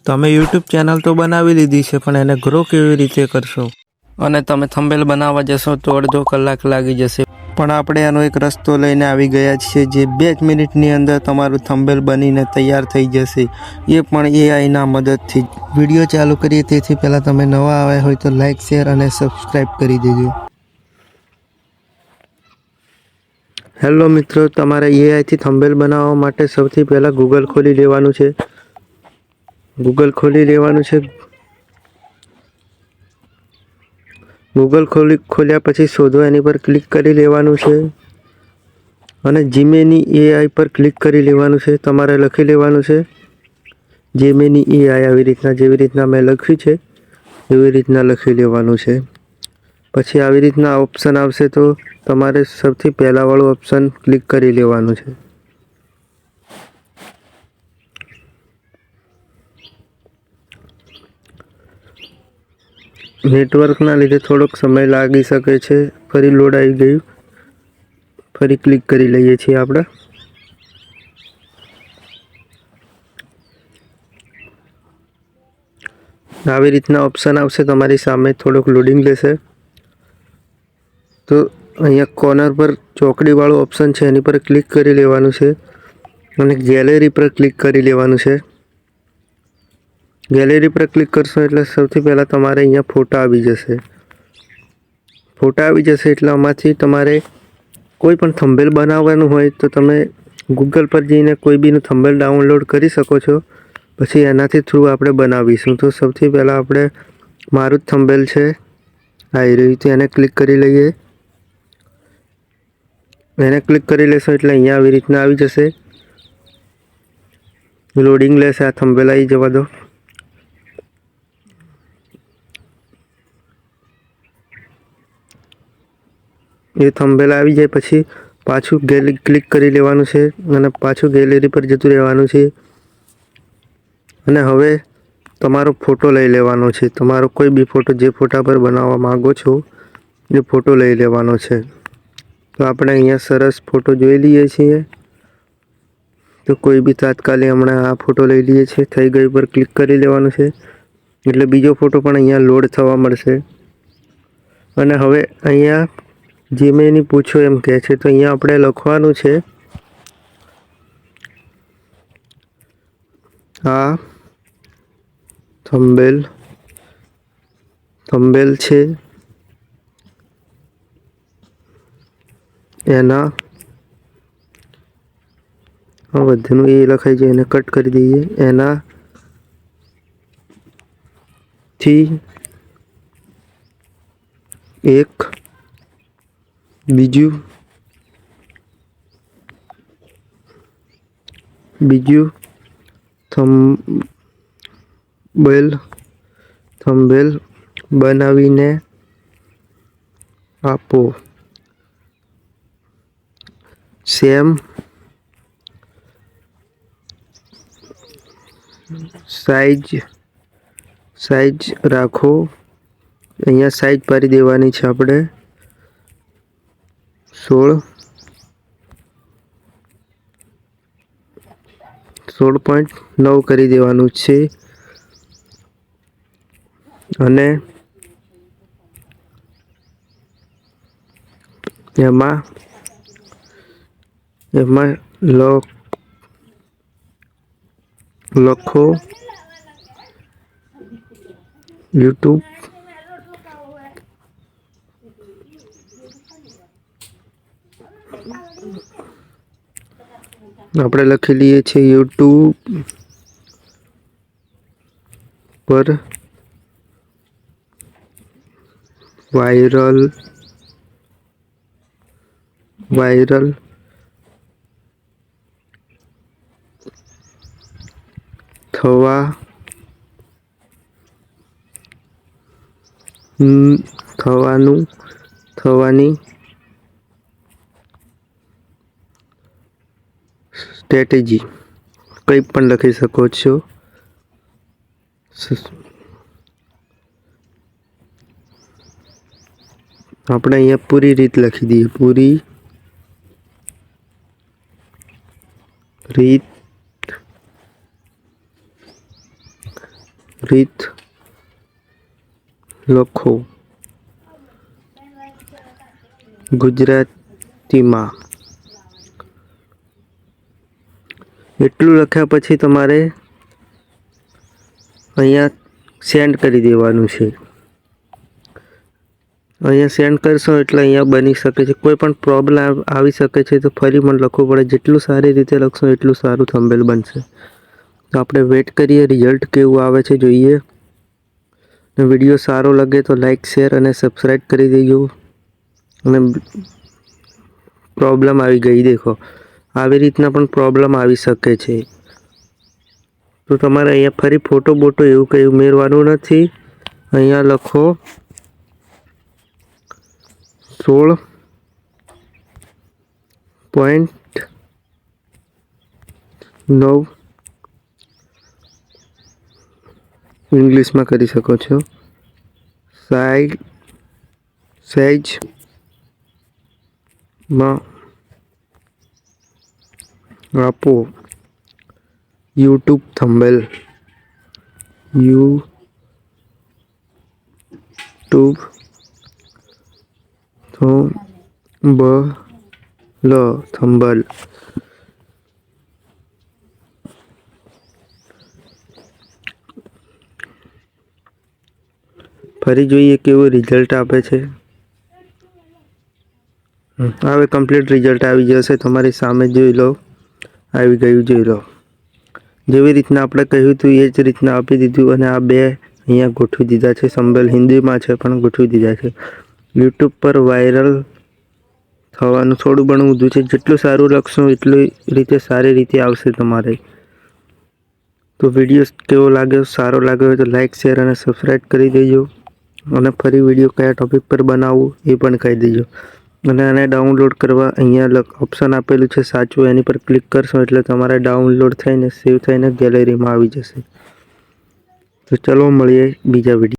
તમે YouTube channel તો બનાવી લીધી છે, પણ એને ગ્રો કેવી રીતે કરશો? અને તમે થંબનેલ બનાવવા જશો તો અડધો કલાક લાગી જશે. પણ આપણે આનો એક રસ્તો લઈને આવી ગયા છીએ, જે 2 જ મિનિટની અંદર તમારું થંબનેલ બનીને તૈયાર થઈ જશે, એ પણ એઆઈના મદદથી. વિડીયો ચાલુ કરીએ તેથી પહેલાં તમે નવા આવ્યા હોય તો લાઇક, શેર અને સબસ્ક્રાઈબ કરી દેજો. હેલો મિત્રો, તમારે એઆઈથી થંબનેલ બનાવવા માટે સૌથી પહેલાં ગૂગલ ખોલી લેવાનું છે. ગૂગલ ખોલ્યા પછી શોધો એની પર ક્લિક કરી લેવાનું છે અને જીમેની એઆઈ પર ક્લિક કરી લેવાનું છે. તમારે લખી લેવાનું છે જીમેની એઆઈ, જેવી રીતના મેં લખ્યું છે એવી રીતના લખી લેવાનું છે. પછી આવી રીતના ઓપ્શન આવશે તો તમારે સૌથી પહેલા વાળું ઓપ્શન ક્લિક કરી લેવાનું છે. નેટવર્કના લીધે થોડોક સમય લાગી શકે છે. ફરી લોડ આવી ગયું, ફરી ક્લિક કરી લઈએ છીએ આપણે. આવી રીતના ઓપ્શન આવશે તમારી સામે, થોડોક લોડિંગ લેશે. તો અહીંયા કોર્નર પર ચોકડીવાળું ઓપ્શન છે એની પર ક્લિક કરી લેવાનું છે અને ગેલેરી પર ક્લિક કરી લેવાનું છે. ગેલેરી પર ક્લિક કરશો એટલે સૌથી પહેલાં તમારે અહીંયા ફોટા આવી જશે. એટલે આમાંથી તમારે કોઈ પણ થંબનેલ બનાવવાનું હોય તો તમે ગૂગલ પર જઈને કોઈ બીનું થંબનેલ ડાઉનલોડ કરી શકો છો. પછી એનાથી થ્રુ આપણે બનાવીશું. તો સૌથી પહેલાં આપણે મારું જ થંબનેલ છે આવી રહ્યું છે, એને ક્લિક કરી લઈએ. એને ક્લિક કરી લેશો એટલે અહીંયા આવી રીતના આવી જશે. લોડિંગ લેશે, આ થંબનેલ આવી જવા દો. એ થંબનેલ આવી જાય પછી પાછું ક્લિક કરી લેવાનું છે અને પાછું ગેલેરી પર જતું રહેવાનું છે. અને હવે તમારો ફોટો લઈ લેવાનો છે. તમારો કોઈ બી ફોટો, જે ફોટા પર બનાવવા માગો છો એ ફોટો લઈ લેવાનો છે. તો આપણે અહીંયા સરસ ફોટો જોઈ લઈએ છીએ. તો કોઈ બી તાત્કાલિક હમણાં આ ફોટો લઈ લઈએ છીએ. થઈ ગઈ પર ક્લિક કરી લેવાનું છે એટલે બીજો ફોટો પણ અહીંયા લોડ થવા મળશે. અને હવે અહીંયા જીમેની પૂછો એમ કહે છે, તો અહીંયા આપણે લખવાનું છે આ થંબનેલ છે, એના બધું એ લખાઈ જાય, એને કટ કરી દઈએ. એનાથી એક બીજું થંબનેલ બનાવીને આપો. સેમ સાઈઝ રાખો. અહીંયા સાઈઝ પાડી દેવાની છે આપણે 16.9 કરી દેવાનું છે. અને એમાં લખો યુટ્યુબ આપણે લખી લઈએ છીએ યુટ્યુબ પર વાયરલ થવાની સ્ટ્રેટેજી કંઈ પણ લખી શકો છો. આપણે અહીંયા પૂરી રીત લખી દઈએ. પૂરી રીત રીત લખો ગુજરાતીમાં. એટલું લખ્યા પછી તમારે અહીંયા સેન્ડ કરી દેવાનું છે. અહીંયા સેન્ડ કરશો એટલે અહીંયા બની શકે છે. કોઈ પણ પ્રોબ્લેમ આવી શકે છે તો ફરી મને લખવું પડે. જેટલું સારી રીતે લખશો એટલું સારું થંબનેલ બનશે. તો આપણે વેટ કરીએ રિઝલ્ટ કેવું આવે છે જોઈએ. વિડીયો સારો લાગે તો લાઈક શેર અને સબસ્ક્રાઈબ કરી દેજો. અને પ્રોબ્લેમ આવી ગઈ દેખો, આવી રીતના પણ પ્રોબ્લેમ આવી શકે છે. તો તમારે અહીંયા ફરી ફોટો બોટો એવું કંઈ ઉમેરવાનું નથી. અહીંયા લખો 16.9 ઇંગ્લિશમાં કરી શકો છો. સાઈઝમાં આપો યુટ્યુબ થંબનેલ. YouTube thumbnail. ફરી જોઈએ કેવું રિઝલ્ટ આપે છે. હવે કમ્પ્લીટ રિઝલ્ટ આવી જશે તમારી સામે, જોઈ લો. આવી ગયું જોઈ લો. જેવી રીતના આપણે કહ્યું હતું એ જ રીતના આપી દીધું. અને આ બે અહીંયા ગોઠવી દીધા છે. થંબનેલ હિન્દીમાં છે પણ ગોઠવી દીધા છે. યુટ્યુબ પર વાયરલ થવાનું થોડું ઘણું ઊંધું છે. જેટલું સારું લખશું એટલી રીતે સારી રીતે આવશે તમારે. તો વિડીયો કેવો લાગ્યો, સારો લાગ્યો હોય તો લાઈક શેર અને સબસ્ક્રાઈબ કરી દેજો. અને ફરી વિડીયો કયા ટોપિક પર બનાવવું એ પણ કહી દેજો. અને આને ડાઉનલોડ કરવા અહીંયા ઓપ્શન આપેલું છે સાચું, એની પર ક્લિક કરશો એટલે તમારે ડાઉનલોડ થઈને સેવ થઈને ગેલેરીમાં આવી જશે. તો ચલો મળીએ બીજા વિડીયો.